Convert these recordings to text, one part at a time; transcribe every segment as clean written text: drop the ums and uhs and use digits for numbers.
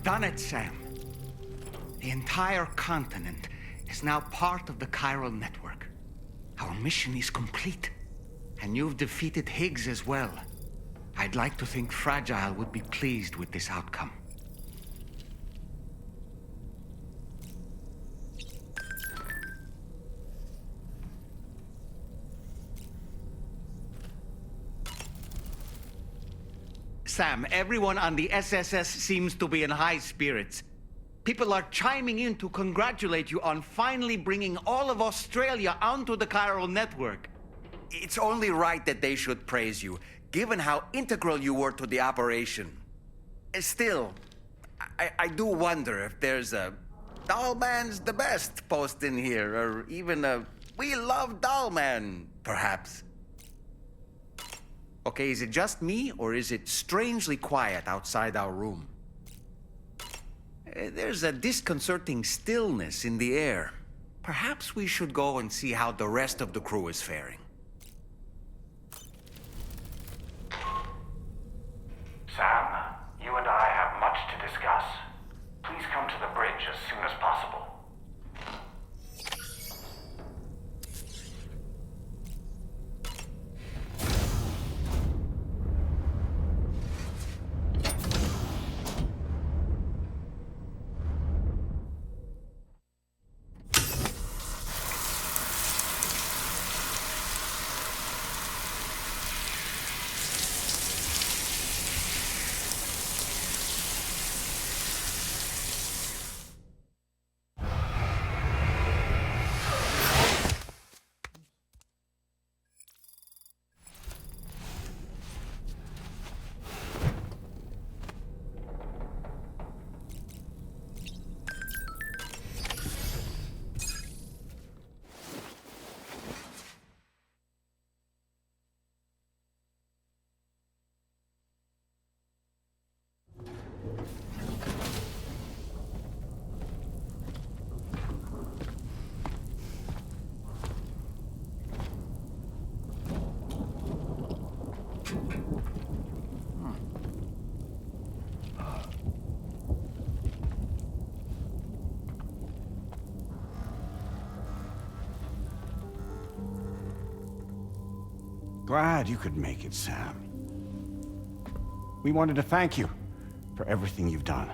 done it, Sam. The entire continent is now part of the chiral network. Our mission is complete. And you've defeated Higgs as well. I'd like to think Fragile would be pleased with this outcome. Sam, everyone on the SSS seems to be in high spirits. People are chiming in to congratulate you on finally bringing all of Australia onto the chiral network. It's only right that they should praise you, given how integral you were to the operation. Still, I do wonder if there's a Dollman's the best post in here, or even a We Love Dollman, perhaps. Okay, is it just me, or is it strangely quiet outside our room? There's a disconcerting stillness in the air. Perhaps we should go and see how the rest of the crew is faring. Sam, you and I have much to discuss. Please come to the bridge as soon as possible. Glad you could make it, Sam. We wanted to thank you for everything you've done.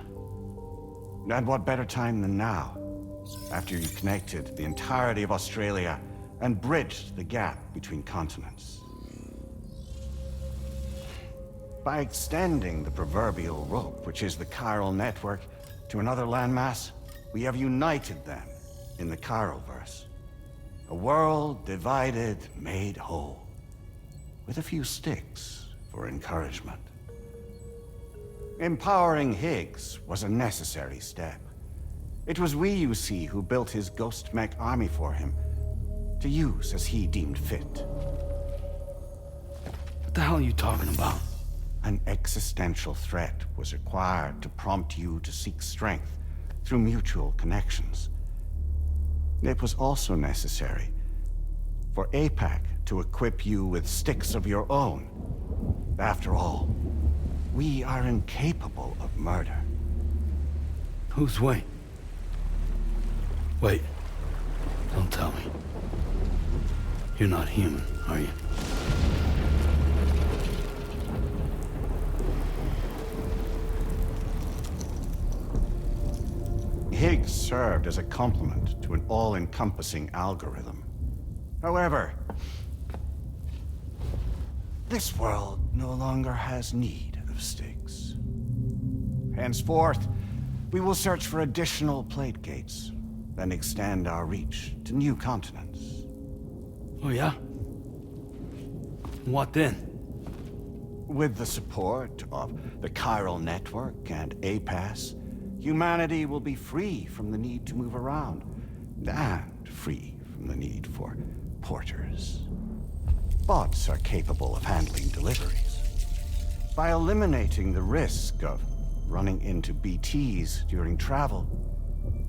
And what better time than now, after you connected the entirety of Australia and bridged the gap between continents. By extending the proverbial rope, which is the chiral network, to another landmass, we have united them in the Chiralverse. A world divided, made whole. With a few sticks for encouragement. Empowering Higgs was a necessary step. It was we, you see, who built his ghost mech army for him, to use as he deemed fit. What the hell are you talking about? An existential threat was required to prompt you to seek strength through mutual connections. It was also necessary for APAC to equip you with sticks of your own. After all, we are incapable of murder. Who's Wayne? Wait. Don't tell me. You're not human, are you? Higgs served as a complement to an all-encompassing algorithm. However, this world no longer has need of sticks. Henceforth, we will search for additional plate gates, then extend our reach to new continents. Oh yeah? What then? With the support of the chiral network and APAS, humanity will be free from the need to move around, and free from the need for porters. Bots are capable of handling deliveries. By eliminating the risk of running into BTs during travel,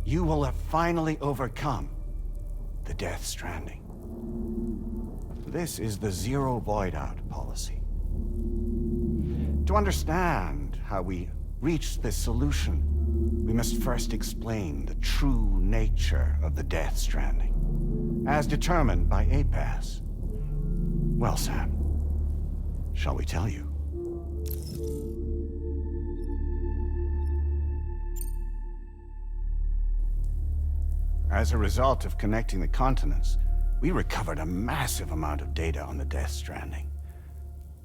you will have finally overcome the Death Stranding. This is the Zero Void Out policy. To understand how we reached this solution, we must first explain the true nature of the Death Stranding, as determined by APAS. Well, Sam, shall we tell you? As a result of connecting the continents, we recovered a massive amount of data on the Death Stranding.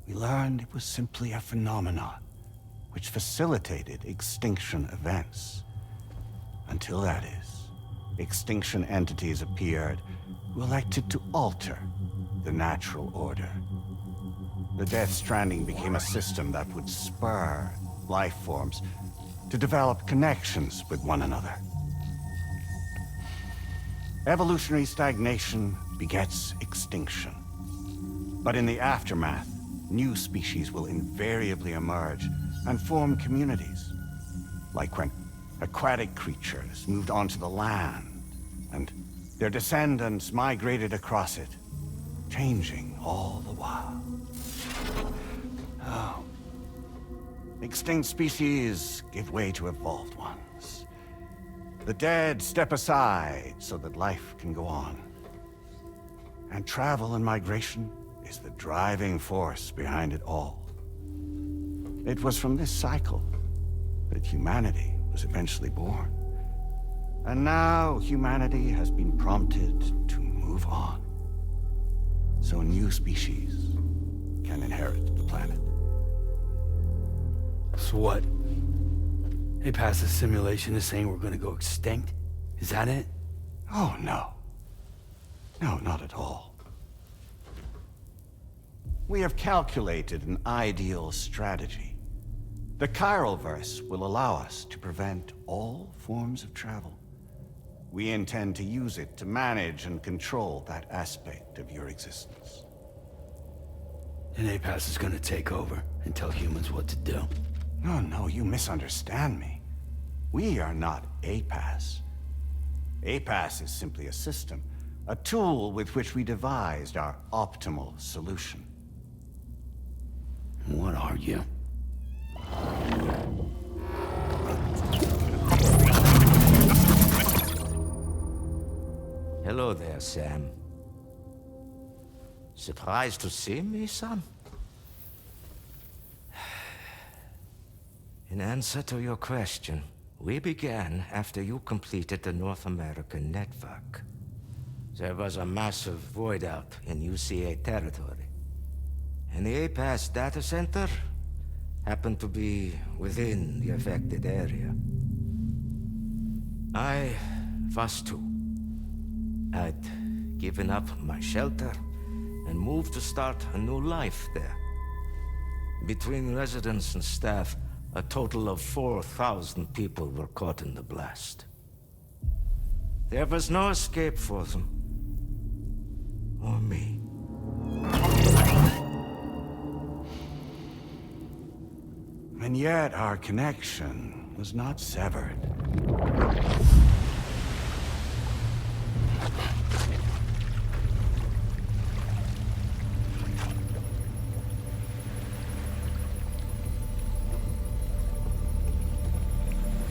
We learned it was simply a phenomenon which facilitated extinction events. Until that is, extinction entities appeared who elected to alter the natural order. The Death Stranding became a system that would spur life forms to develop connections with one another. Evolutionary stagnation begets extinction. But in the aftermath, new species will invariably emerge and form communities. Like when aquatic creatures moved onto the land, and their descendants migrated across it, changing all the while. Oh. Extinct species give way to evolved ones. The dead step aside so that life can go on. And travel and migration is the driving force behind it all. It was from this cycle that humanity was eventually born. And now humanity has been prompted to move on. So new species can inherit the planet. So what? APAS's simulation is saying we're gonna go extinct? Is that it? Oh, no. No, not at all. We have calculated an ideal strategy. The Chiralverse will allow us to prevent all forms of travel. We intend to use it to manage and control that aspect of your existence. And APAS is gonna take over and tell humans what to do. No, you misunderstand me. We are not APAS. APAS is simply a system, a tool with which we devised our optimal solution. What are you? Hello there, Sam. Surprised to see me, son? In answer to your question, we began after you completed the North American network. There was a massive void out in UCA territory. And the APAS data center happened to be within the affected area. I was too. I'd given up my shelter and moved to start a new life there. Between residents and staff, a total of 4,000 people were caught in the blast. There was no escape for them. Or me. And yet our connection was not severed.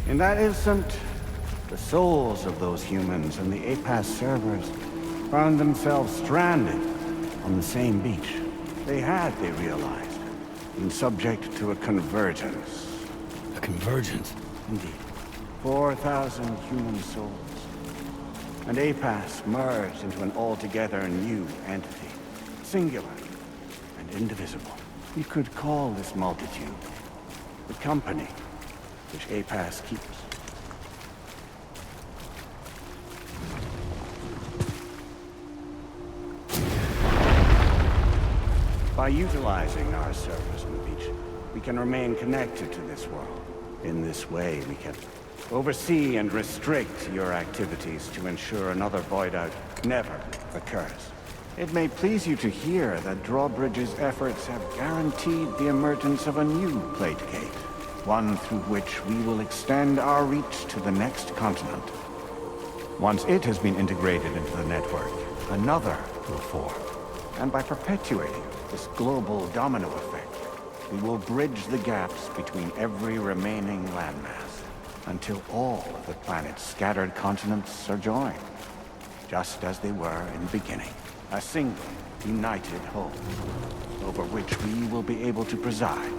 In that instant, the souls of those humans and the APAS servers found themselves stranded on the same beach. They realized, been subject to a convergence. A convergence? Indeed. 4,000 human souls. And APAS merged into an altogether new entity. Singular and indivisible. You could call this multitude the company which APAS keeps. By utilizing our service on the beach, we can remain connected to this world. In this way, we can oversee and restrict your activities to ensure another void out never occurs. It may please you to hear that Drawbridge's efforts have guaranteed the emergence of a new plate gate, one through which we will extend our reach to the next continent. Once it has been integrated into the network, another will form. And by perpetuating this global domino effect, we will bridge the gaps between every remaining landmass. until all of the planet's scattered continents are joined, just as they were in the beginning. A single, united whole, over which we will be able to preside.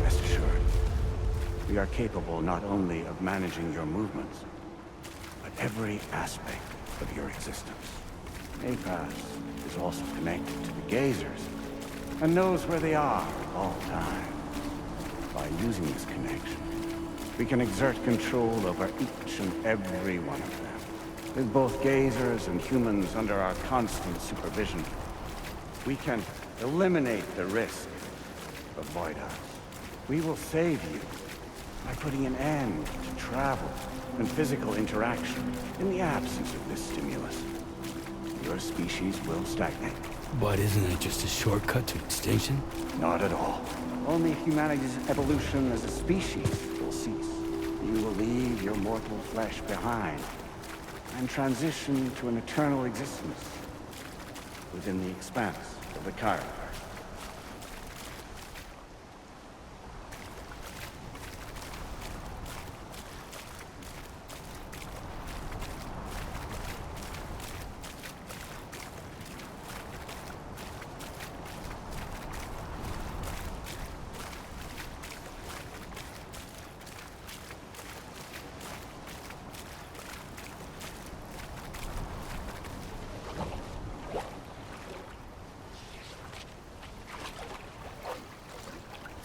Rest assured, we are capable not only of managing your movements, but every aspect of your existence. APAS is also connected to the Gazers, and knows where they are at all times. By using this connection, we can exert control over each and every one of them. With both Gazers and humans under our constant supervision, we can eliminate the risk of Void Us. We will save you by putting an end to travel and physical interaction in the absence of this stimulus. Your species will stagnate. But isn't it just a shortcut to extinction? Not at all. Only humanity's evolution as a species will cease. You will leave your mortal flesh behind and transition to an eternal existence within the expanse of the Chiron.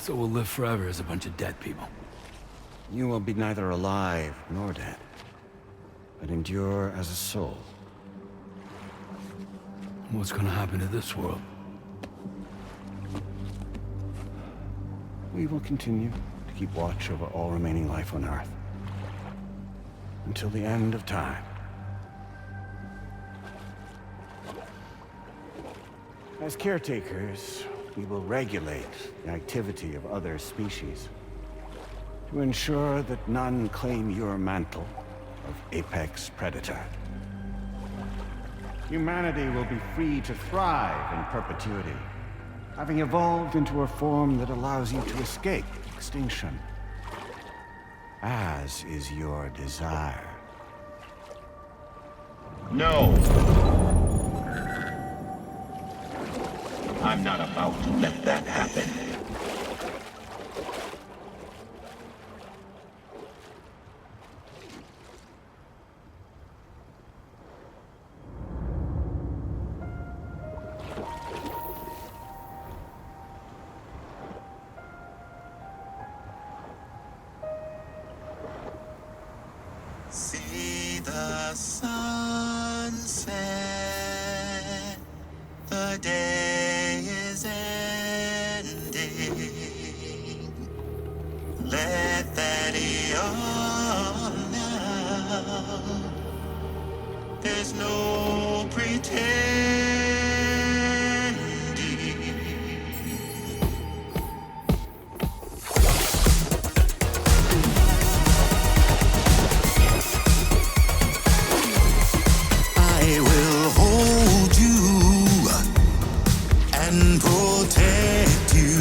So we'll live forever as a bunch of dead people. You will be neither alive nor dead, but endure as a soul. What's gonna happen to this world? We will continue to keep watch over all remaining life on Earth until the end of time. As caretakers, we will regulate the activity of other species to ensure that none claim your mantle of apex predator. Humanity will be free to thrive in perpetuity, having evolved into a form that allows you to escape extinction, as is your desire. No! I'm not about to let that happen. See the sunset, the day is ending. Let that yawn now. There's no pretending. I will hold you and protect you.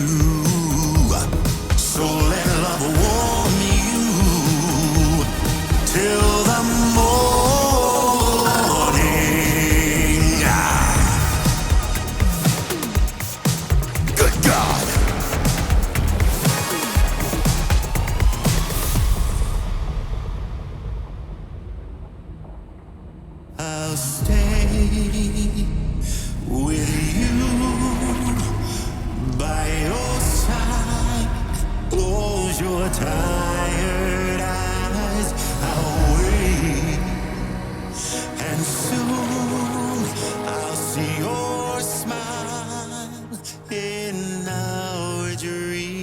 So let love warm you till the morning. Good God. I'll stay with you by your side. Close your tired eyes. I'll wait, and soon I'll see your smile in our dream.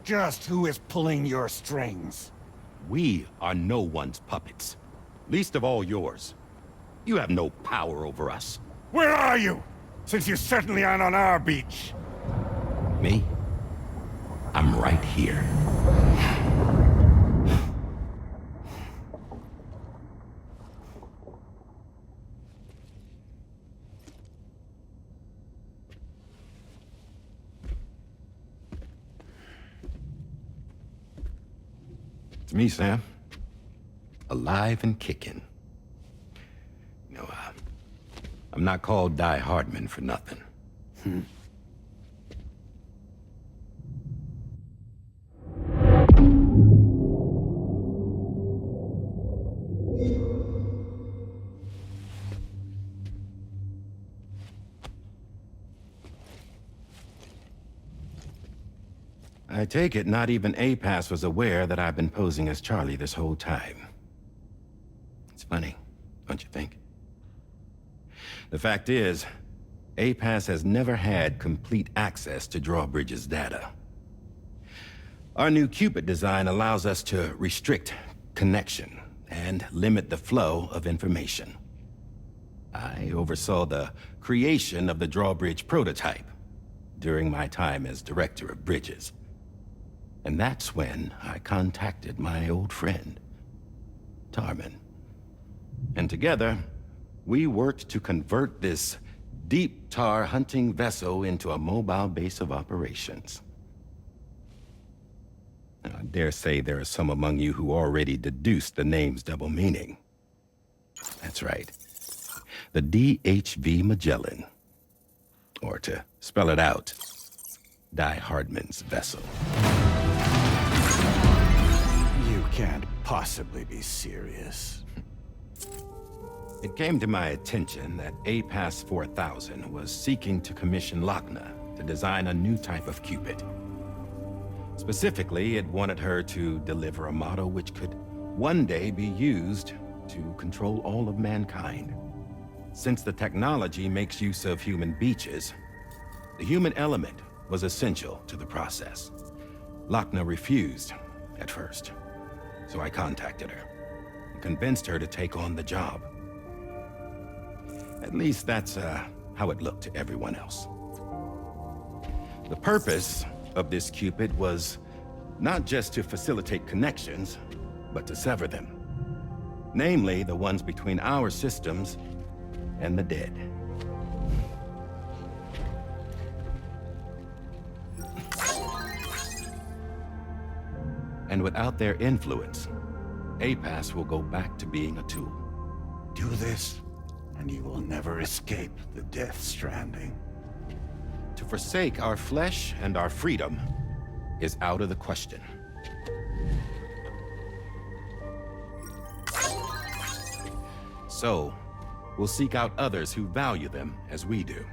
Just who is pulling your strings? We are no one's puppets. Least of all yours. You have no power over us. Where are you? Since you certainly aren't on our beach. Me? I'm right here. It's me, Sam. Alive and kicking. You know, I'm not called Die Hardman for nothing. I take it not even APAS was aware that I've been posing as Charlie this whole time. It's funny, don't you think? The fact is, APAS has never had complete access to Drawbridge's data. Our new Cupid design allows us to restrict connection and limit the flow of information. I oversaw the creation of the Drawbridge prototype during my time as Director of Bridges. And that's when I contacted my old friend, Tarman. And together, we worked to convert this deep tar hunting vessel into a mobile base of operations. I dare say there are some among you who already deduced the name's double meaning. That's right. The DHV Magellan. Or to spell it out, Die Hardman's vessel. You can't possibly be serious. It came to my attention that APAS 4000 was seeking to commission Lochna to design a new type of Cupid. Specifically, it wanted her to deliver a model which could one day be used to control all of mankind. Since the technology makes use of human beaches, the human element was essential to the process. Lochna refused at first, so I contacted her and convinced her to take on the job. At least that's how it looked to everyone else. The purpose of this Cupid was not just to facilitate connections, but to sever them. Namely, the ones between our systems and the dead. And without their influence, APAS will go back to being a tool. Do this, and you will never escape the Death Stranding. To forsake our flesh and our freedom is out of the question. So, we'll seek out others who value them as we do.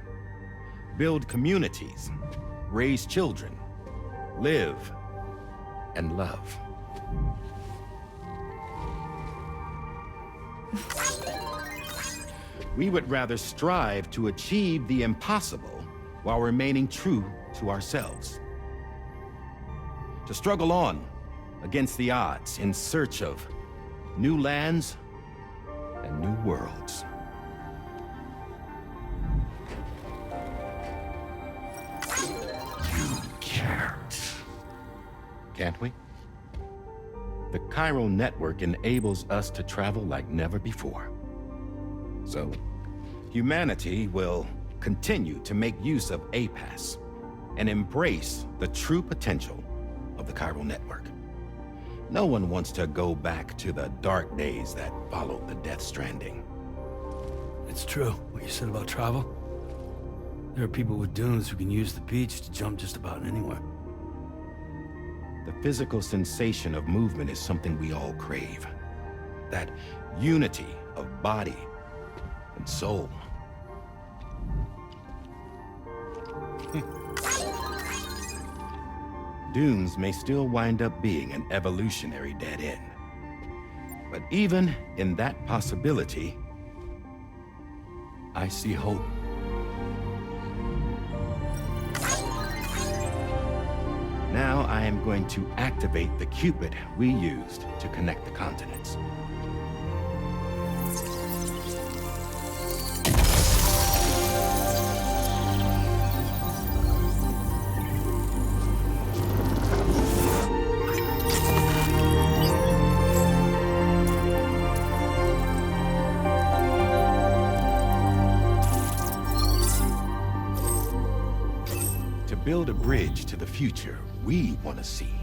Build communities, raise children, live, and love. We would rather strive to achieve the impossible while remaining true to ourselves. To struggle on against the odds in search of new lands and new worlds. You can't. Can't we? The chiral network enables us to travel like never before. So, humanity will continue to make use of APAS and embrace the true potential of the chiral network. No one wants to go back to the dark days that followed the Death Stranding. It's true, what you said about travel. There are people with dunes who can use the beach to jump just about anywhere. The physical sensation of movement is something we all crave. That unity of body and soul. Dunes may still wind up being an evolutionary dead end. But even in that possibility, I see hope. Now I am going to activate the Cupid we used to connect the continents. To build a bridge to the future we want to see.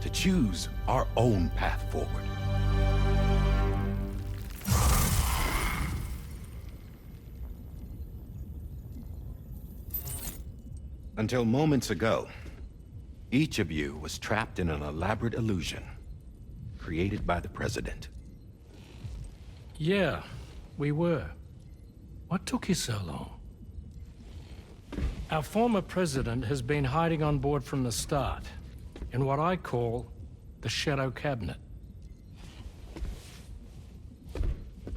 To choose our own path forward. Until moments ago, each of you was trapped in an elaborate illusion created by the President. Yeah, we were. What took you so long? Our former president has been hiding on board from the start, in what I call the Shadow Cabinet.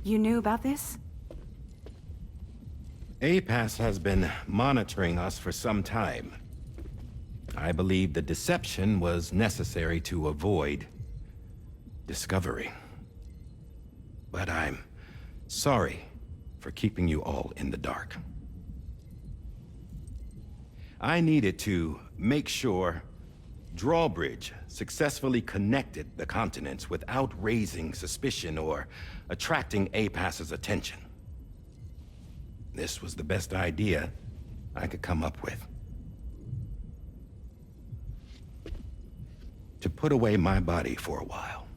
You knew about this? APAS has been monitoring us for some time. I believe the deception was necessary to avoid discovery. But I'm sorry for keeping you all in the dark. I needed to make sure Drawbridge successfully connected the continents without raising suspicion or attracting APAS's attention. This was the best idea I could come up with. To put away my body for a while.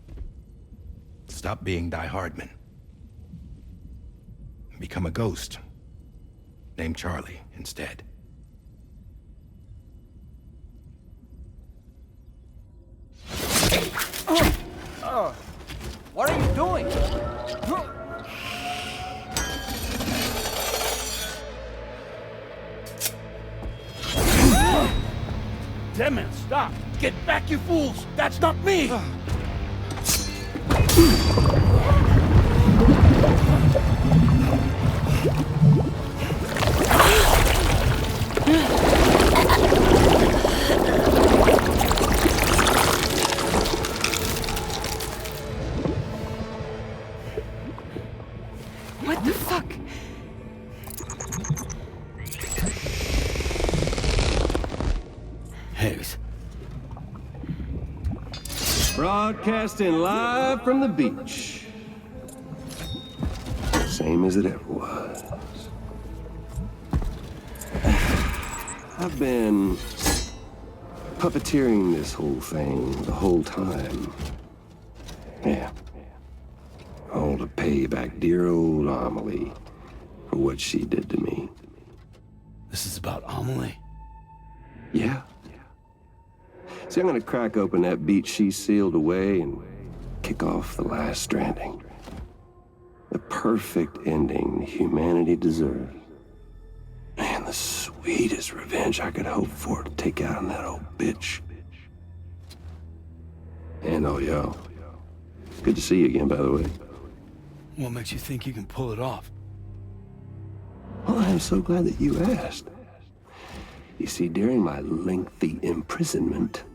Stop being Die Hardman. Become a ghost. Named Charlie instead. What are you doing? Damn it, stop! Get back, you fools! That's not me! What the fuck? Higgs. Broadcasting live from the beach. Same as it ever was. I've been puppeteering this whole thing the whole time. Yeah. All to pay back dear old Amelie for what she did to me. This is about Amelie? Yeah. See, I'm gonna crack open that beach she sealed away and kick off the last stranding. The perfect ending humanity deserves. Man, the sweetest revenge I could hope for to take out on that old bitch. And oh, yo. Good to see you again, by the way. What makes you think you can pull it off? Well, I'm so glad that you asked. You see, during my lengthy imprisonment,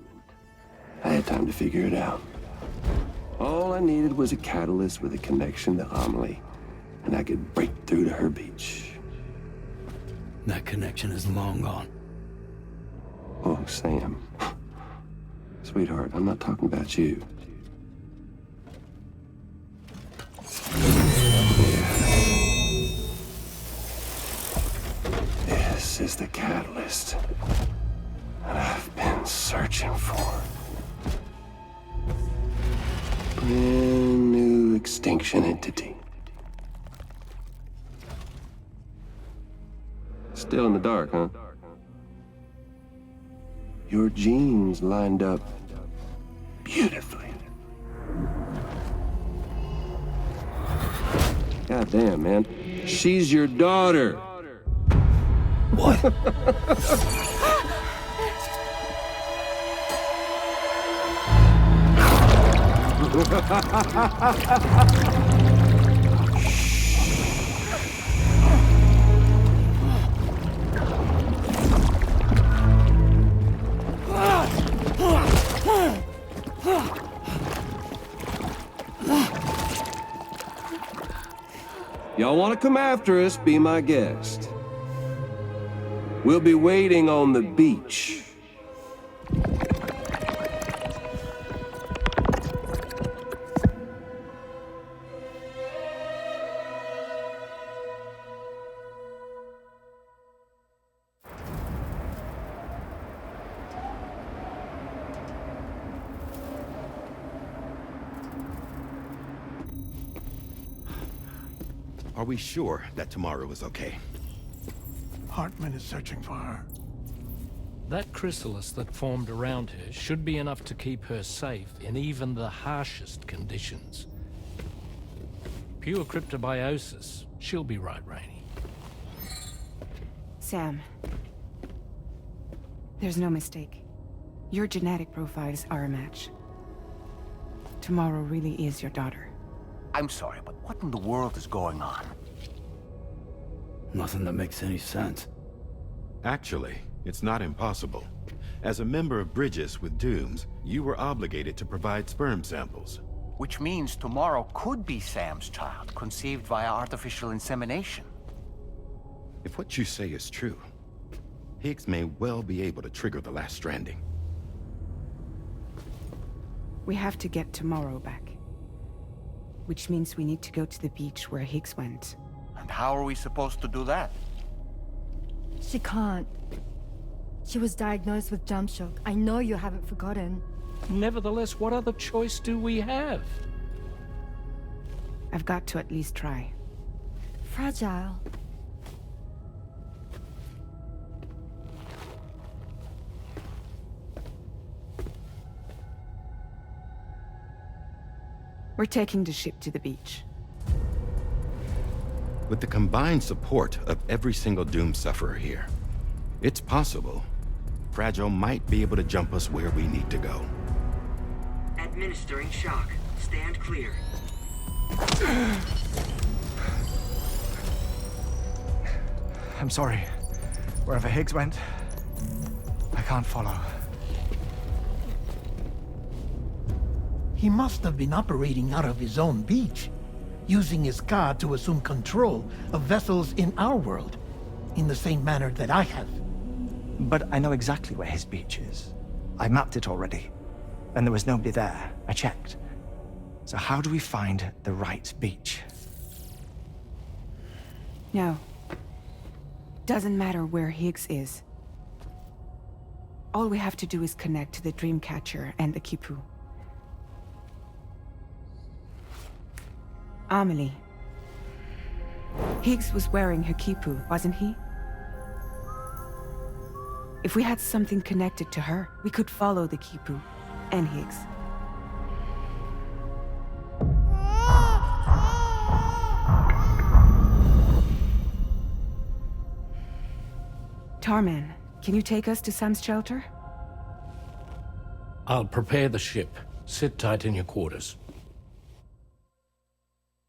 I had time to figure it out. All I needed was a catalyst with a connection to Amelie, and I could break through to her beach. That connection is long gone. Oh, Sam. Sweetheart, I'm not talking about you. This is the catalyst that I've been searching for. Brand new extinction entity. Still in the dark, huh? Your genes lined up beautifully. God damn, man. She's your daughter. What? Y'all want to come after us, be my guest. We'll be waiting on the beach. Are we sure that tomorrow is okay? Hartman is searching for her. That chrysalis that formed around her should be enough to keep her safe in even the harshest conditions. Pure cryptobiosis. She'll be right, Rainey. Sam. There's no mistake. Your genetic profiles are a match. Tomorrow really is your daughter. I'm sorry, but what in the world is going on? Nothing that makes any sense. Actually, it's not impossible. As a member of Bridges with Dooms, you were obligated to provide sperm samples. Which means tomorrow could be Sam's child, conceived via artificial insemination. If what you say is true, Higgs may well be able to trigger the last stranding. We have to get tomorrow back. Which means we need to go to the beach where Higgs went. And how are we supposed to do that? She can't. She was diagnosed with jump shock. I know you haven't forgotten. Nevertheless, what other choice do we have? I've got to at least try. Fragile. We're taking the ship to the beach. With the combined support of every single Doom sufferer here, it's possible Fragile might be able to jump us where we need to go. Administering shock. Stand clear. I'm sorry. Wherever Higgs went, I can't follow. He must have been operating out of his own beach, using his car to assume control of vessels in our world, in the same manner that I have. But I know exactly where his beach is. I mapped it already. And there was nobody there. I checked. So how do we find the right beach? No. Doesn't matter where Higgs is. All we have to do is connect to the Dreamcatcher and the Kipu. Amelie. Higgs was wearing her Kipu, wasn't he? If we had something connected to her, we could follow the Kipu and Higgs. Tarman, can you take us to Sam's shelter? I'll prepare the ship. Sit tight in your quarters.